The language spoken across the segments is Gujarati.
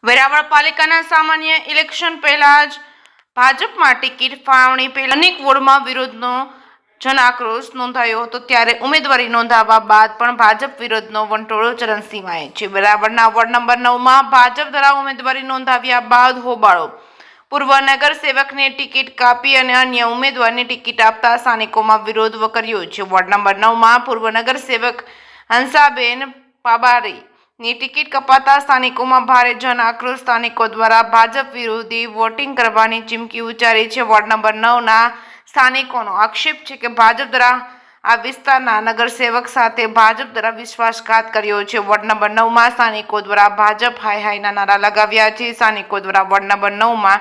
વેરાવળ પાલિકાના સામાન્ય ઇલેક્શન પહેલા જ ભાજપમાં ટિકિટ ફાળવણી પહેલા અનેક વોર્ડમાં વિરોધનો જનાક્રોશ નોંધાયો હતો, ત્યારે ઉમેદવારી નોંધાવવા બાદ પણ ભાજપ વિરોધનો વંટોળો ચરમસીમાએ છે। વેરાવળના વોર્ડ નંબર 9માં ભાજપ દ્વારા ઉમેદવારી નોંધાવ્યા બાદ હોબાળો, પૂર્વ નગર સેવકને ટિકિટ કાપી અને અન્ય ઉમેદવારને ટિકિટ આપતા સ્થાનિકોમાં વિરોધ વકર્યો છે। વોર્ડ નંબર 9માં પૂર્વ નગર સેવક હંસાબેન પાબારી ની ટિકિટ કપાતા સ્થાનિકોમાં ભારે જન આક્રોશ, સ્થાનિકો દ્વારા ભાજપ વિરોધી વોટિંગ કરવાની ચીમકી ઉચ્ચારી છે। વોર્ડ નંબર 9ના સ્થાનિકોનો આક્ષેપ છે કે ભાજપ દ્વારા આ વિસ્તારના નગરસેવક સાથે ભાજપ દ્વારા વિશ્વાસઘાત કર્યો છે। વોર્ડ નંબર 9માં સ્થાનિકો દ્વારા ભાજપ હાય હાયના નારા લગાવ્યા છે। સ્થાનિકો દ્વારા વોર્ડ નંબર 9માં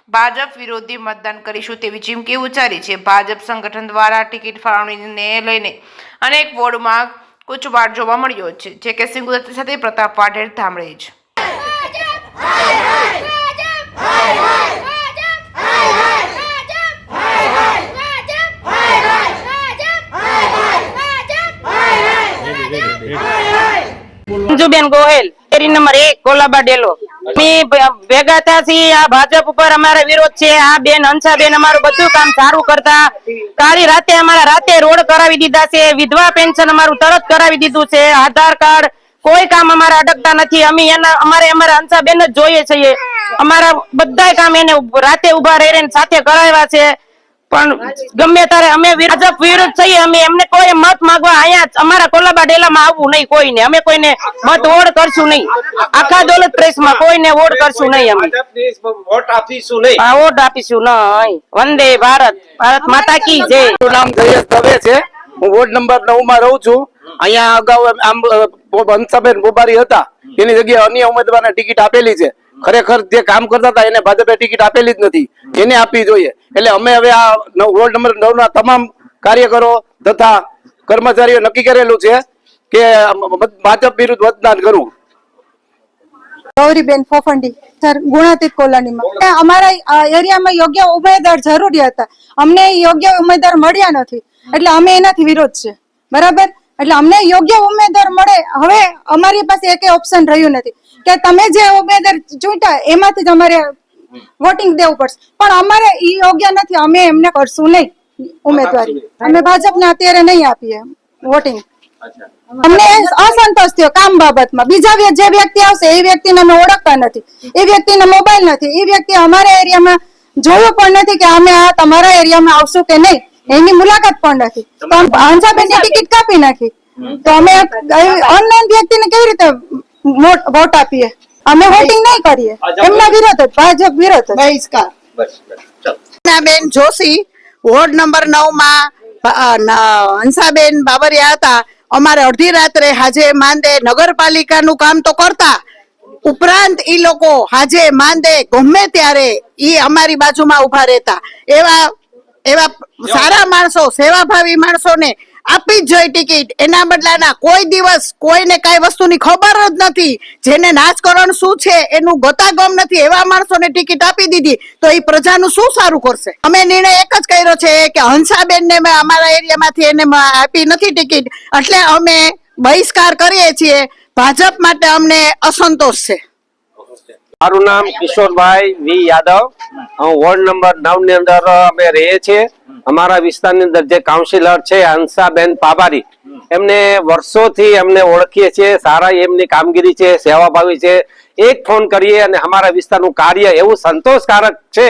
ભાજપ વિરોધી મતદાન કરીશું તેવી ચીમકી ઉચ્ચારી છે। ભાજપ સંગઠન દ્વારા ટિકિટ ફાળવણીને લઈને અનેક વોર્ડમાં કૂચવાડ જોવા મળ્યો છે, જે કે સિંગુદત્ત સાથે પ્રતાપ વાઢેર ધામરેજ। અંજુબેન ગોહેલ, શેરી નંબર 1, કોલાબા ડેલો। ભેગા થયા આ ભાજપ ઉપર અમારો વિરોધ છે। આ બેન હંસાબેન અમારું બધું કામ સારું કરતા, કાળી રાતે અમારા રાતે રોડ કરાવી દીધા છે, વિધવા પેન્શન અમારું તરત કરાવી દીધું છે, આધાર કાર્ડ કોઈ કામ અમારા અડકતા નથી। અમારે હંસાબેન જ જોઈએ છીએ। અમારા બધા કામ એને રાતે ઉભા રહીને સાથે કરાવ્યા છે, પણ ગમે ત્યારે અમે ભાજપ વિરુદ્ધ છીએ। અમે એમને કોઈ મત માંગવા અહીંયા અમારા કોલાબા ડેલામાં આવવું નહીં કોઈને। અમે કોઈને મત વોટ કરશું નહીં, આખા દોલત પ્રેસમાં કોઈને વોટ કરશું નહીં। અમે વોટ આપીશું નહીં, વોટ આપીશું નહીં। વંદે ભારત, ભારત માતા કી જય। મારું નામ જયેશ દવે છે। હું વોર્ડ નંબર 9 માં રહું છું। અહીંયા અગાઉ હંસાબેન પોબારી હતા, એની જગ્યાએ અન્ય ઉમેદવારને ટિકિટ આપેલી છે। ખરેખર જે કામ કરતા હતા એને ભાજપે ટિકિટ આપેલી જ નથી, એને આપવી જોઈએ। એટલે અમે હવે આ વોર્ડ નંબર 9 ના તમામ કાર્યકરો તથા કર્મચારીઓ નક્કી કરેલું છે કે ભાજપ વિરુદ્ધ મતદાન કરવું। ગૌરીબેન ફોફંડી, સર, ગુણાતીત કોલોનીમાં અમારા એરિયામાં યોગ્ય ઉમેદવાર જરૂરી હતા, અમને યોગ્ય ઉમેદવાર મળ્યા નથી, એટલે અમે એનાથી વિરોધ છે, બરાબર। એટલે અમને યોગ્ય ઉમેદવાર મળે, હવે અમારી પાસે એક ઓપ્શન રહ્યું નથી કે તમે જે ઉમેદવાર ચૂંટ્યા એમાંથી જ અમારે વોટિંગ દેવું પડશે, પણ અમારે ઈ યોગ્ય નથી, અમે એમને કરશું નહીં ઉમેદવારી। અમે ભાજપને અત્યારે નહીં આપીએ વોટિંગ। અમને અસંતોષ થયો કામ બાબતમાં। બીજા જે વ્યક્તિ આવશે એ વ્યક્તિને અમે ઓળખતા નથી, એ વ્યક્તિનો મોબાઈલ નથી, એ વ્યક્તિ અમારા એરિયામાં જોયું પણ નથી કે અમે આ તમારા એરિયામાં આવશું કે નહીં, એની મુલાકાત પણ નથી। તો હંસાબેનની ટિકિટ કાપી નાખી, તો અમે ઓનલાઈન વ્યક્તિને કેવી રીતે વોટ આપીએ? અમે વોટિંગ નહીં કરીએ, એમના વિરોધ જ, ભાજપ વિરોધ જ। બેન જોશી, વોર્ડ નંબર 9 માં હંસાબેન બાબરિયા હતા। અમારે અડધી રાત્રે હાજે માંદે નગરપાલિકાનું કામ તો કરતા, ઉપરાંત ઈ લોકો હાજે માંદે ગમે ત્યારે ઈ અમારી બાજુમાં ઉભા રહેતા। એવા સારા માણસો, સેવાભાવી માણસોને આપી જ જોઈએ ટિકિટ। એના બદલાના કોઈ દિવસ કોઈને કઈ વસ્તુની ખબર જ નથી, જેને રાજકારણ શું છે એનું ગતાગમ નથી, એવા માણસોને ટિકિટ આપી દીધી તો એ પ્રજાનું શું સારું કરશે? અમે નિર્ણય એક જ કર્યો છે કે હંસાબેનને અમારા એરિયામાંથી એને આપી નથી ટિકિટ, એટલે અમે બહિષ્કાર કરીએ છીએ। ભાજપ માટે અમને અસંતોષ છે। મારું નામ કિશોરભાઈ વી યાદવ, હું વોર્ડ નંબર 9 ની અંદર અમે રહીએ છીએ। અમારા વિસ્તારની અંદર જે કાઉન્સિલર છે હંસાબેન પાબારી, એમને વર્ષોથી અમને ઓળખીએ છીએ, સારા એમની કામગીરી છે, સેવાભાવી છે। એક ફોન કરીએ અને અમારા વિસ્તારનું કાર્ય એવું સંતોષકારક છે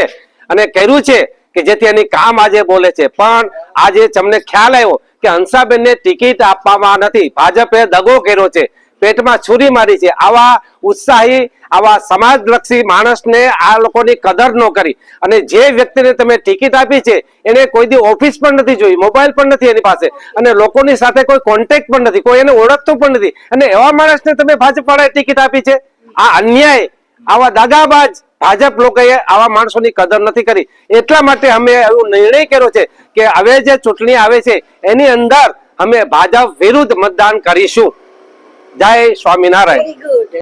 અને કર્યું છે કે જેથી એની કામ આજે બોલે છે। પણ આજે તમને ખ્યાલ આવ્યો કે હંસાબેનને ટિકિટ આપવામાં નથી, ભાજપે દગો કર્યો છે, પેટમાં છુરી મારી છે। આવા ઉત્સાહી, આવા સમાજલક્ષી માણસને આ લોકોની કદર ન કરી અને જે વ્યક્તિને તમે ટિકિટ આપી છે એને કોઈ દી ઓફિસ પણ નથી જોઈ, મોબાઈલ પણ નથી એની પાસે, અને લોકોની સાથે કોઈ કોન્ટેક્ટ પણ નથી, કોઈ એને ઓળખતું પણ નથી, અને એવા માણસને તમે ભાજપ વાળાએ ટિકિટ આપી છે। આ અન્યાય, આવા દાગાબાજ ભાજપ લોકોએ આવા માણસોની કદર નથી કરી। એટલા માટે અમે એવો નિર્ણય કર્યો છે કે હવે જે ચૂંટણી આવે છે એની અંદર અમે ભાજપ વિરુદ્ધ મતદાન કરીશું। જય સ્વામિનારાયણ।